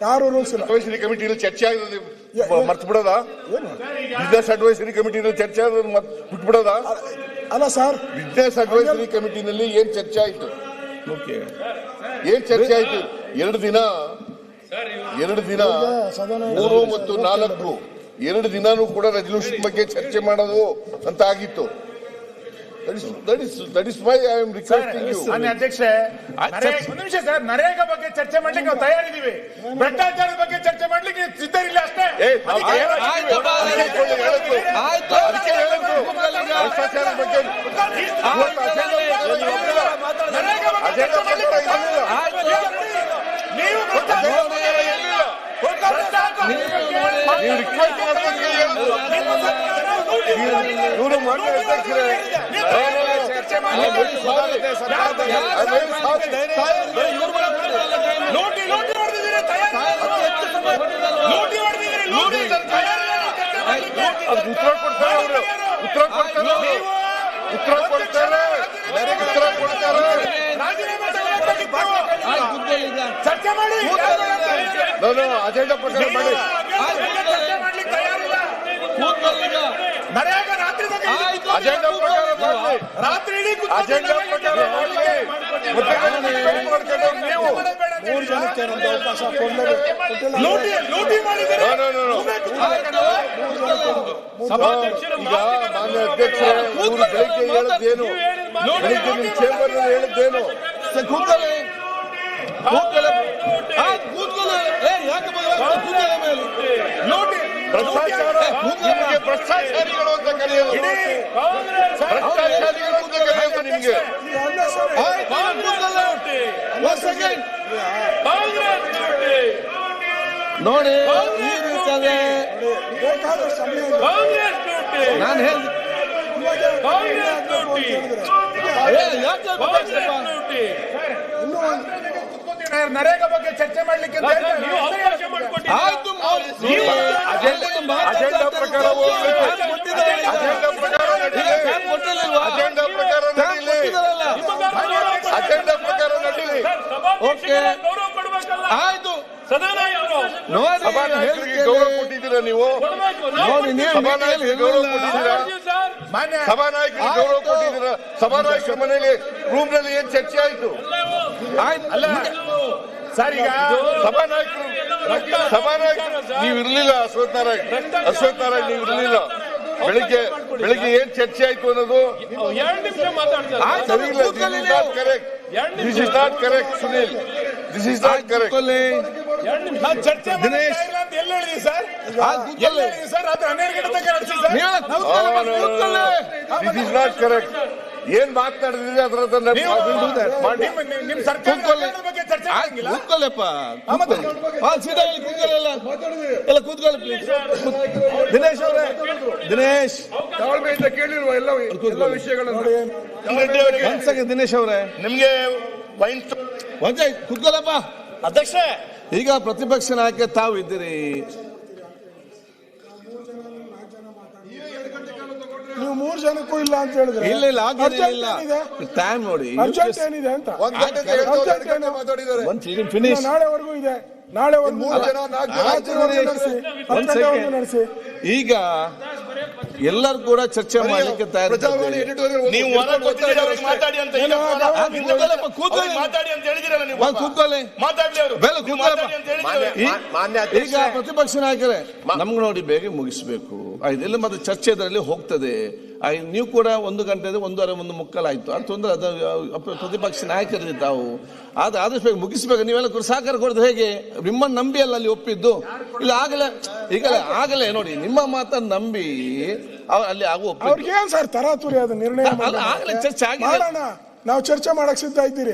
ಯಾರು ರೂಲ್ಸ್ ಇಲ್ಲ. ಅಡ್ವೈಸರಿ ಕಮಿಟಿಯಲ್ಲಿ ಚರ್ಚೆ ಆಗಿದೆ ಮರ್ತು ಬಿಡೋದಾ? ಬಿಸ್ನೆಸ್ ಅಡ್ವೈಸರಿ ಕಮಿಟಿನಲ್ಲಿ ಚರ್ಚೆ ಆಗೋದು ಬಿಟ್ಬಿಡೋದಾ? ಅಲ್ಲ ಸರ್, ಬಿಸ್ನೆಸ್ ಅಡ್ವೈಸರಿ ಕಮಿಟಿನಲ್ಲಿ ಏನ್ ಚರ್ಚೆ ಆಯ್ತು? ಏನ್ ಚರ್ಚೆ ಆಯ್ತು? ಎರಡು ದಿನ 3 ಮತ್ತು 4 2 ದಿನಾನೂ ಕೂಡ ರೆಸಲ್ಯೂಷನ್ ಬಗ್ಗೆ ಚರ್ಚೆ ಮಾಡೋದು ಅಂತ ಆಗಿತ್ತು. That is why I am requesting you. ಅಧ್ಯಕ್ಷ, ಒಂದು ನಿಮಿಷ ಸರ್, ನರೇಗಾ ಬಗ್ಗೆ ಚರ್ಚೆ ಮಾಡ್ಲಿಕ್ಕೆ ನಾವು ತಯಾರಿದ್ದೀವಿ, ಭ್ರಷ್ಟಾಚಾರದ ಬಗ್ಗೆ ಚರ್ಚೆ ಮಾಡ್ಲಿಕ್ಕೆ ಸಿದ್ಧರಿಲ್ಲ ಅಷ್ಟೇ. ಇವರು ಮಾನ್ಯ ಅಧ್ಯಕ್ಷರೇ, ಉತ್ತರ ಕೊಡ್ತಾರೆ. ಚರ್ಚೆ ಮಾಡಿ ಅಜೆಂಡಾ ಪ್ರಕಾರ ಮಾಡಿ. ನರೇಗಾ ರಾತ್ರಿ ಅಜೆಂಡಾ ಪ್ರಕಾರ ಮಾಡಿ. ರಾತ್ರಿ ಇಡೀ ಅಜೆಂಡಾ ಪ್ರಕಾರ ಮಾಡಿ. ನೀವು 3 ಜನಕ್ಕೆ ಒಂದು ಅವಕಾಶ ಕೊಡಲೇಬೇಕು. ಲೂಟಿ ಮಾಡಿದರೆ ಈಗ ಮಾನ್ಯ ಅಧ್ಯಕ್ಷರೇ, ಇವರು ಬೆಳಿಗ್ಗೆ ಹೇಳಿದ್ದೇನು? ಬೆಳಿಗ್ಗೆ ನಿಮ್ಮ ಚೇಂಬರ್ ನಲ್ಲಿ ಹೇಳಿದ್ದೇನು? ಭ್ರಷ್ಟಾಚಾರ, ನಿಮಗೆ ಭ್ರಷ್ಟಾಚಾರಿಗಳು ಅಂತ ಕರೆಯೋದು, ಭ್ರಷ್ಟಾಚಾರಿಗಳು ಅಂತ ಕರೆಯೋದು ನಿಮಗೆ. ನೋಡಿ, ಈ ರೀತಿಯಾಗಿ ನಾನು ಹೇಳಿ ನರೇಗಾ ಬಗ್ಗೆ ಚರ್ಚೆ ಮಾಡ್ಲಿಕ್ಕೆ ಅಜೆಂಡಾ ಪ್ರಕಾರ ಹೋಗ್ಬೇಕು. ಅಜೆಂಡಾ ಪ್ರಕಾರ ನಡೀಲಿ. ಅಜೆಂಡಾ ಪ್ರಕಾರ ನಡೀಲಿ. ಅಜೆಂಡಾ ಪ್ರಕಾರ ನಡೀಲಿ. ಓಕೆ, ಆಯ್ತು. ಸಭಾನಾಯಕರಿಗೆ ಗೌರವ ಕೊಟ್ಟಿದ್ದೀರಾ ನೀವು? ಸಭಾನಾಯಕರಿಗೆ ಗೌರವ ಕೊಟ್ಟಿದ್ದೀರಾ? ಸಭಾನಾಯಕರಿಗೆ ಗೌರವ ಕೊಟ್ಟಿದ್ದೀರಾ? ಸಭಾನಾಯಕರ ಮನೆಯಲ್ಲಿ ರೂಮ್ ನಲ್ಲಿ ಏನ್ ಚರ್ಚೆ ಆಯ್ತು? ಸರ್, ಈಗ ಸಭಾನಾಯಕರು ನೀವು ಇರ್ಲಿಲ್ಲ. ಅಶ್ವಥ್ ನಾರಾಯಣ್ ನೀವು ಇರ್ಲಿಲ್ಲ. ಬೆಳಿಗ್ಗೆ ಏನ್ ಚರ್ಚೆ ಆಯ್ತು ಅನ್ನೋದು ಸರಿ ಇಲ್ಲ. This is not correct Sunil, this is not correct. ಚರ್ಚೆ ಎಲ್ಲ ಹೇಳಿದ್ವಿ ಸರ್, ರಾತ್ರಿ 12 ಗಂಟೆ ದಿಸ್ ಇಸ್ ನಾಟ್ ಕರೆಕ್ಟ್. ಏನ್ ಮಾತನಾಡಿದ್ರೆ ಅದರ ನಿಮ್ ಸರ್ಕಾರ ಬಗ್ಗೆ ಚರ್ಚೆ ಕೂತ್ಕೊಳ್ಳಪ್ಪ. ಎಲ್ಲ ಕೂತ್ಕೊಳ್ಳಿ ಪ್ಲೀಸ್. ದಿನೇಶ್ ಅವರೇ, ದಿನೇಶ್ ತಾಳ್ಮೆಯಿಂದ ಕೇಳಿರುವ ಎಲ್ಲ ವಿಷಯಗಳನ್ನು ದಿನೇಶ್ ಅವರೇ, ನಿಮ್ಗೆ ಕೂತ್ಕೊಳ್ಳಪ್ಪ. ಅಧ್ಯಕ್ಷ, ಈಗ ಪ್ರತಿಪಕ್ಷ ನಾಯಕ ತಾವು ಇದ್ದೀರಿ. ನೀವು 3 ಜನಕ್ಕೂ ಇಲ್ಲ ಅಂತ ಹೇಳಿದ್ರೆ ಇಲ್ಲ ಟೈಮ್ ನೋಡಿ, ಅರ್ಜೆಂಟ್ ಏನಿದೆ ಅಂತ ಫಿನಿಶ್. ನಾಳೆವರೆಗೂ ಇದೆ. ನಾಳೆವರೆಗೂ ನಡೆಸಿ. ಈಗ ಎಲ್ಲರೂ ಕೂಡ ಚರ್ಚೆ ಮಾಡ್ಲಿಕ್ಕೆ ತಯಾರಿದ್ದಾರೆ. ನೀವು ಮಾತಾಡಿ ಅಂತ ಈಗ ಪ್ರತಿಪಕ್ಷ ನಾಯಕರೇ, ನಮ್ಗೆ ನೋಡಿ ಬೇಗ ಮುಗಿಸ್ಬೇಕು. ಇದೆಲ್ಲ ಮತ್ತೆ ಚರ್ಚೆ ಇದರಲ್ಲಿ ಹೋಗ್ತದೆ. ನೀವು ಕೂಡ 1 ಗಂಟೆ 1:30 ಆಯ್ತು. ಅದು ತೊಂದರೆ. ಅದು ಪ್ರತಿಪಕ್ಷ ನಾಯಕರಿಗೆ ತಾವು ಆದಷ್ಟು ಬೇಗ ಮುಗಿಸ್ಬೇಕು. ನೀವೆಲ್ಲ ಸಹಕಾರ ಕೊಡೋದು ಹೇಗೆ? ನಿಮ್ಮನ್ನು ನಂಬಿ ಅಲ್ಲ ಅಲ್ಲಿ ಒಪ್ಪಿದ್ದು. ಇಲ್ಲ ಆಗಲೇ ನೋಡಿ, ನಿಮ್ಮ ಮಾತನ್ನು ನಂಬಿ ಅಲ್ಲಿ ಅವ್ರಿಗೆ ಸರ್ ತರಾತುರಿ ಅದು ನಿರ್ಣಯ ಆಗಲೇ ಚರ್ಚೆ ಆಗಿದೆ. ನಾವು ಚರ್ಚೆ ಮಾಡಕ್ ಸಿದ್ಧ ಇದ್ದೀರಿ.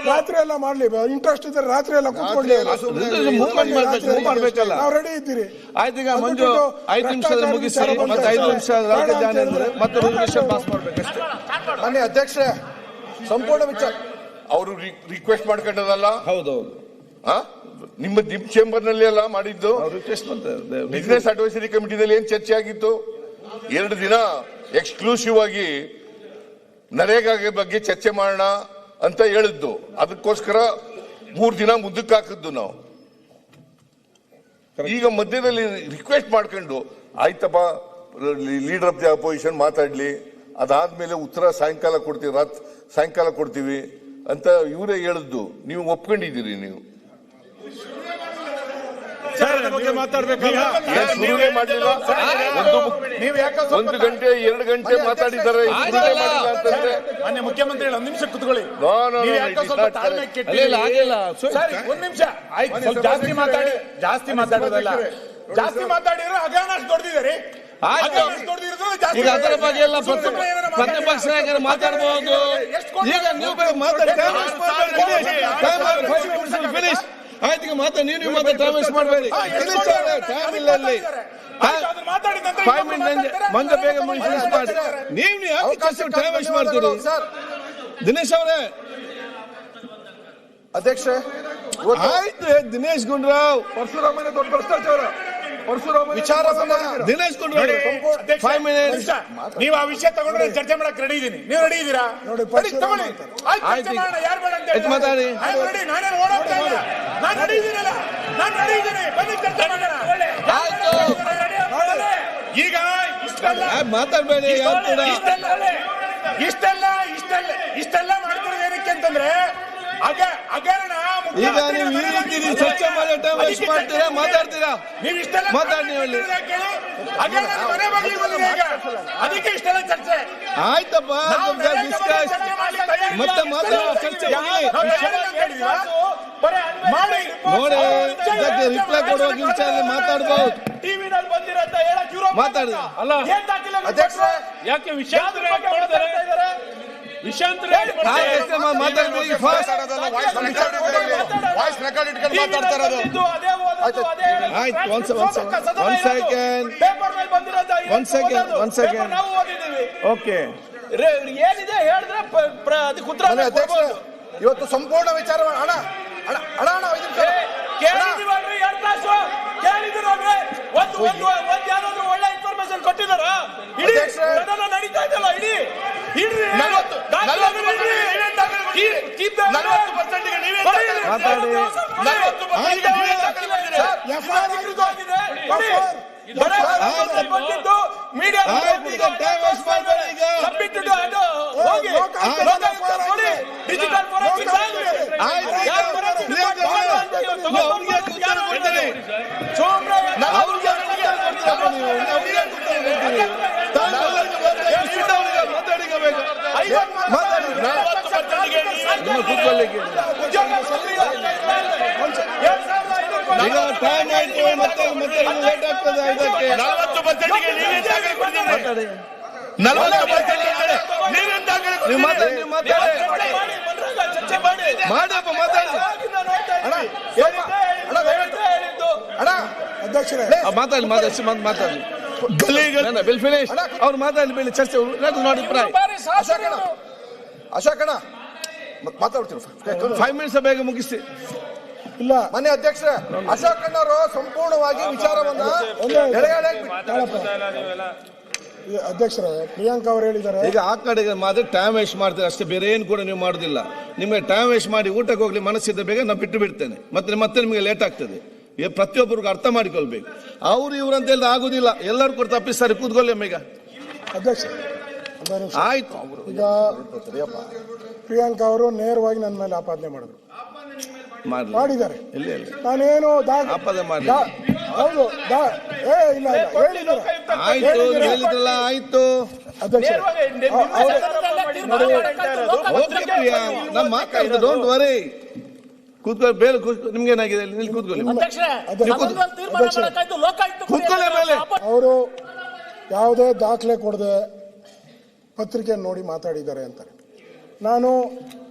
ರಾತ್ರಿ ಎಲ್ಲ ಮಾಡ್ಲಿ, ಇಂಟ್ರೆಸ್ಟ್ ಇದ್ರೆ ರಾತ್ರಿ ಎಲ್ಲ ಕೂತ್ಕೊಳ್ಳಿ, ಮಾಡ್ಬೇಕಲ್ಲ. ನಾವು ರೆಡಿ ಇದ್ದೀರಿ. ಆಯ್ತು, ಈಗ ಮಂಜು 5 ನಿಮಿಷದಲ್ಲಿ ಮುಗಿಸಿ, ಮತ್ತೆ 5 ನಿಮಿಷ ಮತ್ತೆ ರೆಸಲ್ಯೂಷನ್ ಪಾಸ್ ಮಾಡ್ಬೇಕಷ್ಟೇ. ಮಾನ್ಯ ಅಧ್ಯಕ್ಷರೇ, ಸಂಪೂರ್ಣ ವಿಚಾರ ಅವರು ರಿಕ್ವೆಸ್ಟ್ ಮಾಡ್ಕೊಂಡದಲ್ಲ. ಹೌದೌದು, ನಿಮ್ಮ ಚೇಂಬರ್ ನಲ್ಲಿ ಎಲ್ಲ ಮಾಡಿದ್ದು. ಬಿಸಿನೆಸ್ ಅಡ್ವೈಸರಿ ಕಮಿಟಿನಲ್ಲಿ ಏನ್ ಚರ್ಚೆ ಆಗಿತ್ತು? 2 ದಿನ ಎಕ್ಸ್ಕ್ಲೂಸಿವ್ ಆಗಿ ನರೇಗಾ ಬಗ್ಗೆ ಚರ್ಚೆ ಮಾಡೋಣ ಅಂತ ಹೇಳಿದ್ದು. ಅದಕ್ಕೋಸ್ಕರ 3 ದಿನ ಮುಂದಕ್ಕೆ ಹಾಕಿದ್ದು ನಾವು. ಈಗ ಮಧ್ಯದಲ್ಲಿ ರಿಕ್ವೆಸ್ಟ್ ಮಾಡ್ಕೊಂಡು ಆಯ್ತಪ್ಪ ಲೀಡರ್ ಆಫ್ ದಿ ಅಪೋಸಿಷನ್ ಮಾತಾಡ್ಲಿ, ಅದಾದ್ಮೇಲೆ ಉತ್ತರ ಸಾಯಂಕಾಲ ಕೊಡ್ತೀವಿ ಅಂತ ಇವರೇ ಹೇಳಿದ್ದು. ನೀವು ಒಪ್ಕೊಂಡಿದ್ದೀರಿ. ನೀವು ಶುರುವೇ ಮಾಡಲಿಲ್ಲ. 1 ಗಂಟೆ 2 ಗಂಟೆ ಮಾತಾಡಿದ್ದಾರೆ, ಶುರುವೇ ಮಾಡಿಲ್ಲ ಅಂತಂದ್ರೆ ಮಾನ್ಯ ಮುಖ್ಯಮಂತ್ರಿಗಳು 1 ನಿಮಿಷ ಕುತ್ಕೊಳ್ಳಿ. ಒಂದ್ ನಿಮಿಷ ಆಯ್ತು. ಸ್ವಲ್ಪ ಜಾಸ್ತಿ ಮಾತಾಡೋದಲ್ಲ. ಜಾಸ್ತಿ ಮಾತಾಡಿದ್ರೆ ಹಗರಣ ದೊಡ್ಡದಿದ್ದಾರೆ. ಈಗ ಅದರ ಬಗ್ಗೆ ಎಲ್ಲ ಪ್ರತಿಪಕ್ಷ ನಾಯಕರು ಮಾತಾಡಬಹುದು. ಈಗ ನೀವು ಮಾತಾಡಿ ಫಿನಿಶ್ ಆಯ್ತು. ಈಗ ಮಾತಾಡಿ ನೀವು ಮಾತಾಡಿ ಟೈಮ್ ವೇಸ್ಟ್ ಮಾಡಬೇಡಿ. ಟೈಮ್ ಇಲ್ಲ ಅಲ್ಲಿ. 5 ಮಿನಿಟ್ ಮಂಜ ಬೇಗ ಫಿನಿಶ್ ಮಾಡಿ. ನೀವು ಯಾಕೆ ಟೈಮ್ ವೇಸ್ಟ್ ಮಾಡ್ತೀರಿ ದಿನೇಶ್ ಅವರೇ? ಅಧ್ಯಕ್ಷ ಆಯ್ತು ದಿನೇಶ್ ಗುಂಡೂರಾವ್ ಪರಶುರಾಮನ ದೊಡ್ಡ ಭ್ರಷ್ಟಾಚಾರ ವಿಚಾರವನ್ನ ದಿನೇಶ್ ಗುಂಡೂರಾವ್ 5 ಮಿನಿಟ್ಸ್. ನೀವು ಆ ವಿಷಯ ತಗೊಂಡ್ರೆ ಚರ್ಚೆ ಮಾಡಕ್ ರೆಡಿ ಇದೀನಿ. ನೀವು ರೆಡಿ ಇದ್ದೀರಾ? ತಗೊಳ್ಳಿ. ಯಾರು ಬೇಡ ಅಂತ ಮಾತಾಡಿ. ನಾನೇನು ಓಡೋಗ್ತಾ ಇಲ್ಲ. ನಾನು ರೆಡಿ ಇದ್ದೀನಲ್ಲ. ನಾನು ರೆಡಿ ಇದ್ದೀನಿ. ಬನ್ನಿ ಚರ್ಚೆ ಮಾಡೋಣ. ಈಗ ಇಷ್ಟೆಲ್ಲ ಮಾತಾಡ್ಬೇಡಿ. ಇಷ್ಟೆಲ್ಲ ಮಾಡ್ತಿರೋದು ಏನಕ್ಕೆ ಅಂತಂದ್ರೆ ಹಗರಣ. ಈಗ ನೀವು ಈ ರೀತಿ ಚರ್ಚೆ ಮಾಡಿ ಟೈಮ್ ವೇಸ್ಟ್ ಮಾಡ್ತೀರಾ? ಮಾತಾಡ್ತೀರಾ? ನೀವು ಇಷ್ಟೆಲ್ಲ ಮಾತಾಡಿ. ನೀವು ಹೇಳಿ. ಅದಕ್ಕೆ ಇಷ್ಟೆಲ್ಲ ಚರ್ಚೆ ಆಯ್ತಪ್ಪ. ಡಿಸ್ಕಸ್ ಮತ್ತೆ ಮಾತಾಡುವ ಚರ್ಚೆ ನೋಡಿ. ಇದಕ್ಕೆ ರಿಪ್ಲೈ ಕೊಡುವಾಗ ವಿಚಾರ ಮಾತಾಡಬಹುದು. ಟಿವಿನಲ್ಲಿ ಬಂದಿರಂತ ಹೇಳಕ್ ಇವ್ರು ಮಾತಾಡಿ. ಅಲ್ಲ ಅಧ್ಯಕ್ಷ ಯಾಕೆ ವಿಷಯಾಂತರ ಮಾತಾಡ್ಬೇಕು. ವಾಯ್ಸ್ ರೆಕಾರ್ಡ್ ಇಟ್ಕೊಂಡು ಮಾತಾಡ್ತಾ ಇರೋದು. ಆಯ್ತು. One second. ಓಕೆ ಏನಿದೆ ಹೇಳಿದ್ರೆ ಅದಕ್ಕೆ ಉತ್ತರ. ಇವತ್ತು ಸಂಪೂರ್ಣ ವಿಚಾರ ಅಣ್ಣ ಕೇಳಿದಿವಲ್ರಿ 2 ತಾಸು ಕೇಳಿದಿರಲ್ರಿ. ಒಂದು ಯಾರಾದ್ರೂ ಒಳ್ಳೆ ಇನ್ಫಾರ್ಮೇಶನ್ ಕೊಟ್ಟಿದಾರ? ಇಡೀ ಸದನ ನಡೀತಾ ಇದೆಯಲ್ಲ. ಇಡೀ 40% ಮೀಡಿಯಾ ಡಿಜಿಟಲ್ ಈಗ ಟೈಮ್ ಆಯ್ತು. ಮತ್ತೆ ಲೇಟ್ ಆಗ್ತದೆ. ಇದಕ್ಕೆ 40% ಮಾತಾಡಿ. ನೀವು ಮಾತಾಡಿ ಮಾಡಪ್ಪ. ಮಾತಾಡಿ. ಅಧ್ಯಕ್ಷರೇ ಮಾತಾಡಿ. Bill finish. ಅವ್ರು ಮಾತಾಡಿ ಬಿಲ್ ಚರ್ಚೆ ನೋಡಿ. ಅಶೋಕಣ್ಣ ಮಾತಾಡ್ತೀನಿ. 5 ಮಿನಿಟ್ಸ್ ಬೇಗ ಮುಗಿಸಿ. ಇಲ್ಲ ಮನೆ ಅಧ್ಯಕ್ಷ ಅಶೋಕಣ್ಣವರು ಸಂಪೂರ್ಣವಾಗಿ ವಿಚಾರವನ್ನ ಅಧ್ಯಕ್ಷರೇ ಪ್ರಿಯಾಂಕಾ ಅವರು ಹೇಳಿದ್ದಾರೆ. ಈಗ ಆ ಕಡೆಗೆ ಮಾತ್ರ ಟೈಮ್ ವೇಸ್ಟ್ ಮಾಡ್ತಾರೆ ಅಷ್ಟೇ, ಬೇರೆ ಏನು ಕೂಡ ನೀವು ಮಾಡುದಿಲ್ಲ. ನಿಮಗೆ ಟೈಮ್ ವೇಸ್ಟ್ ಮಾಡಿ ಊಟಕ್ಕೆ ಹೋಗ್ಲಿ ಮನಸ್ಸಿದ್ದ ಬೇಗ ನಾನು ಬಿಟ್ಟು ಬಿಡ್ತೇನೆ. ಮತ್ತೆ ನಿಮಗೆ ಲೇಟ್ ಆಗ್ತದೆ. ಪ್ರತಿಯೊಬ್ಬರಿಗೂ ಅರ್ಥ ಮಾಡಿಕೊಳ್ಬೇಕು. ಅವ್ರು ಇವ್ರಂತ ಹೇಳಿದ್ರೆ ಆಗುದಿಲ್ಲ. ಎಲ್ಲರೂ ಕೂಡ ತಪ್ಪಿಸ್ತಾರೆ. ಕೂತ್ಕೊಳ್ಳಿ ಈಗ. ಅಧ್ಯಕ್ಷ ಆಯ್ತು. ಈಗ ಪ್ರಿಯಾಂಕಾ ಅವರು ನೇರವಾಗಿ ನನ್ನ ಮೇಲೆ ಆಪಾದನೆ ಮಾಡಿದ್ದಾರೆ. ನಾನೇನು ಆಪಾದನೆ ಮಾಡಿ ಹೌದು ಇಲ್ಲ ಹೇಳಿದ್ದಾರೆ. ಆಯ್ತು ಹೇಳಿದ್ರಲ್ಲ. ಆಯ್ತು ನಮ್ಮ ಮಾತಾಡಿದ್ದು. Don't worry. ಕೂತ್ಕೊಳ್ಳಿ. ಬೇರೆ ನಿಮ್ಗೆ ಏನಾಗಿದೆ? ಇಲ್ಲಿ ಕೂತ್ಕೊಳ್ಳಿ. ಕೂತ್ಕೊಳ್ಳಿ ಮೇಲೆ. ಅವರು ಯಾವುದೇ ದಾಖಲೆ ಕೊಡದೆ ಪತ್ರಿಕೆ ನೋಡಿ ಮಾತಾಡಿದ್ದಾರೆ ಅಂತಾರೆ. ನಾನು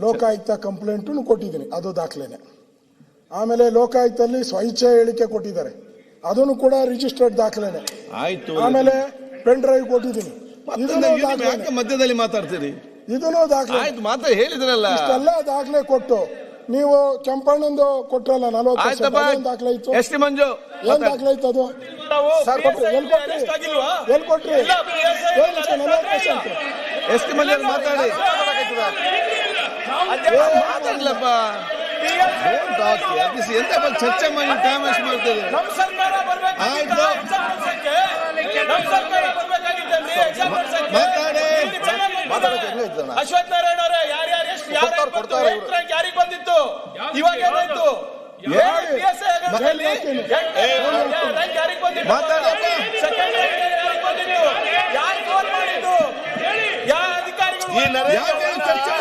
ಲೋಕಾಯುಕ್ತ ಕಂಪ್ಲೇಂಟು ಕೊಟ್ಟಿದ್ದೀನಿ, ಅದು ದಾಖಲೆನೆ. ಆಮೇಲೆ ಲೋಕಾಯುಕ್ತಲ್ಲಿ ಸ್ವಇಚ್ಛೆ ಹೇಳಿಕೆ ಕೊಟ್ಟಿದ್ದಾರೆ, ಅದನ್ನು ಕೂಡ ರಿಜಿಸ್ಟರ್ಡ್ ದಾಖಲೆನೆ. ಆಯ್ತು. ಆಮೇಲೆ ಪೆನ್ ಡ್ರೈವ್ ಕೊಟ್ಟಿದ್ದೀನಿ, ಮಧ್ಯದಲ್ಲಿ ಮಾತಾಡ್ತೀರಿ. ಇದನ್ನು ದಾಖಲೆ. ಆಯ್ತು ಮಾತಾ ಹೇಳಿದ್ರಲ್ಲ. ಇಷ್ಟೆಲ್ಲ ದಾಖಲೆ ಕೊಟ್ಟು ನೀವು ಕೆಂಪಣ್ಣಂದು ಕೊಟ್ರಲ್ಲ 40% ದಾಖಲೆ ಇತ್ತು. ಎಷ್ಟು ಮಂಜು ಏನ್ ದಾಖಲೆ ಇತ್ತು? ಅದು ಎಲ್ಲಿ ಕೊಟ್ರಿ? 40%. ಎಷ್ಟು ಮಂಜು ಮಾತಾಡಿ ಮಾತಾಡ್ಲಪ್ಪ. ಎಂತ ಚರ್ಚೆ ಮಾಡಿ ಟೈಮ್ ವೇಸ್ಟ್ ಮಾಡ್ತೇವೆ. ನಮ್ ಸರ್ಕಾರ ಬರ್ಬೇಕಾಗಿತ್ತು ಆಯ್ತು. ಎಕ್ಸಾಮ್ ನಡ್ಸಕ್ಕೆ. ನಮ್ ಸರ್ಕಾರ ಬರ್ಬೇಕಾಗಿತ್ತಲ್ರಿ ಎಕ್ಸಾಮ್ ನಡ್ಸಕ್ಕೆ. ಮಾತಾಡಿ. ಇಲ್ಲಿ ಚೆನ್ನಾಗಿ ಮಾತಾಡಿ. ಅಶ್ವಥ್ ನಾರಾಯಣ ಅವರೇ ಯಾರ್ಯಾರು ಎಷ್ಟು ಯಾರು ಕೊಡ್ತಾರೆ ಏಟ್ ರ್ಯಾಂಕ್ ಯಾರಿಗೆ ಬಂದಿತ್ತು ಇವಾಗ ಏನಾಯ್ತು PSI ರ್ಯಾಂಕ್ ಯಾರಿಗೆ ಬಂದಿತ್ತು ಮಾತಾಡಪ್ಪ. ಸೆಕೆಂಡ್ ರ್ಯಾಂಕ್ ಯಾರಿಗೆ ಬಂದಿತ್ತು ಯಾರು ಫೋನ್ ಮಾಡಿದ್ದು ಯಾವ ಅಧಿಕಾರಿಗಳು ಈ ನರೇಂದ್ರ ಯಾಕೆ ಈ ಚರ್ಚೆ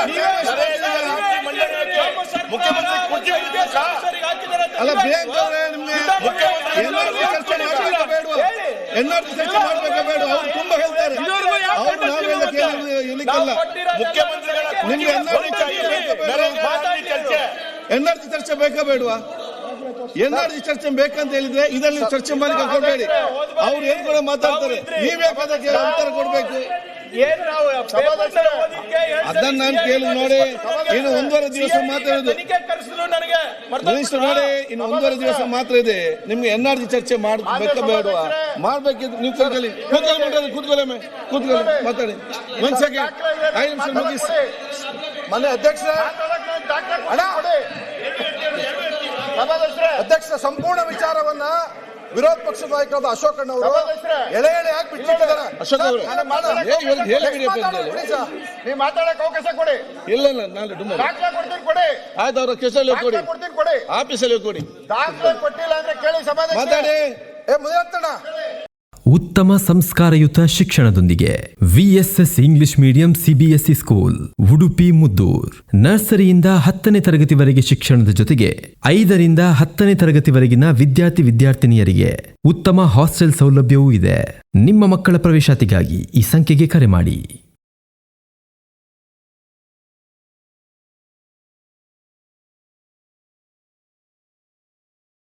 ಮುಖ್ಯಮಂತ್ರಿ ಕುರ್ಚಿ ಹಿಡಿಬೇಕಾ? ಅಲ್ಲ ಬ್ಯಾಂಕ್ ಅವರೇ ನಿಮ್ಗೆ ಎನ್ಆರ್ಸಿ ಚರ್ಚೆ ಮಾಡಬೇಕಾ ಬೇಡವಾ? ಎನ್ಆರ್ಸಿ ಚರ್ಚೆ ಮಾಡಬೇಕಾ ಬೇಡ? ಅವ್ರು ತುಂಬಾ ಹೇಳ್ತಾರೆ. ಅವ್ರು ನಾವೆಲ್ಲ ಕೇಳಿಕಲ್ಲ. ಮುಖ್ಯಮಂತ್ರಿಗಳ ನಿಮ್ಗೆ ಎನ್ಆರ್ಸಿ ಚರ್ಚೆ ಎನ್ಆರ್ಸಿ ಚರ್ಚೆ ಬೇಕಾ ಬೇಡವಾ? ಎನ್ಆರ್ಸಿ ಚರ್ಚೆ ಬೇಕಂತ ಹೇಳಿದ್ರೆ ಇದರಲ್ಲಿ ಚರ್ಚೆ ಮಾಡಿ ಕೊಡಬೇಡಿ. ಅವ್ರು ಏನ್ ಕೂಡ ಮಾತಾಡ್ತಾರೆ, ನೀವೇ ಅದಕ್ಕೆ ಉತ್ತರ ಕೊಡ್ಬೇಕು. ಅದನ್ನ ನಾನು ಕೇಳಿ ನೋಡಿ. ಇನ್ನು 1.5 ದಿವಸ ಮಾತಾಡೋದು ಮಿನಿಸ್ಟರ್ ನೋಡಿ. ಇನ್ನು 1.5 ದಿವಸ ಮಾತ್ರ ಇದೆ. ನಿಮ್ಗೆ ಎನ್ಆರ್ಸಿ ಚರ್ಚೆ ಮಾಡ್ಬೇಕಾ ಬೇಡವಾ? ಮಾಡ್ಬೇಕಿದ್ರೆ ನೀವು ಕೂತ್ಕೊಳ್ಳಿ ಮಾತಾಡಿ. ಒಂದ್ ಸೆಕೆಂಡ್ 5 ನಿಮಿಷ ಮುಗಿಸಿ. ಮನೆ ಅಧ್ಯಕ್ಷ ಅಧ್ಯಕ್ಷ ಸಂಪೂರ್ಣ ವಿಚಾರವನ್ನ ವಿರೋಧ ಪಕ್ಷದ ನಾಯಕರಾದ ಅಶೋಕ್ ಅಣ್ಣ ಅವರು ಎಳೆ ಯಾಕೆ ಬಿಟ್ಟಿದ್ದಾರೆ? ಅಶೋಕ್ ಅವರು ಹೇಳಿಬಿಡಿ. ನೀವು ಮಾತಾಡಕ್ ಅವಕಾಶ ಕೊಡಿ. ಇಲ್ಲ ನಾಳೆ ಡುಮ್ಮ ದಾಖಲೆ ಕೊಡ್ತೀನಿ ಕೊಡಿ. ಆಯ್ತು. ಅವ್ರ ಕೆಸಲ್ಲಿ ಕೊಡಿ, ಕೊಡ್ತೀನಿ ಕೊಡಿ. ಆಫೀಸಲ್ಲಿ ಕೊಡಿ. ದಾಖಲೆ ಕೊಟ್ಟಿಲ್ಲ ಅಂದ್ರೆ ಕೇಳಿ ಸಭಾಧ್ಯಕ್ಷ ಮಾತಾಡಿ. ಮುನಿರತ್ನಣ್ಣ ಉತ್ತಮ ಸಂಸ್ಕಾರಯುತ ಶಿಕ್ಷಣದೊಂದಿಗೆ VSS English medium CBSE school Udupi Muddur. ನರ್ಸರಿಯಿಂದ 10ನೇ ತರಗತಿವರೆಗೆ ಶಿಕ್ಷಣದ ಜೊತೆಗೆ 5ರಿಂದ 10ನೇ ತರಗತಿವರೆಗಿನ ವಿದ್ಯಾರ್ಥಿನಿಯರಿಗೆ ಉತ್ತಮ ಹಾಸ್ಟೆಲ್ ಸೌಲಭ್ಯವೂ ಇದೆ. ನಿಮ್ಮ ಮಕ್ಕಳ ಪ್ರವೇಶಾತಿಗಾಗಿ ಈ ಸಂಖ್ಯೆಗೆ ಕರೆ ಮಾಡಿ.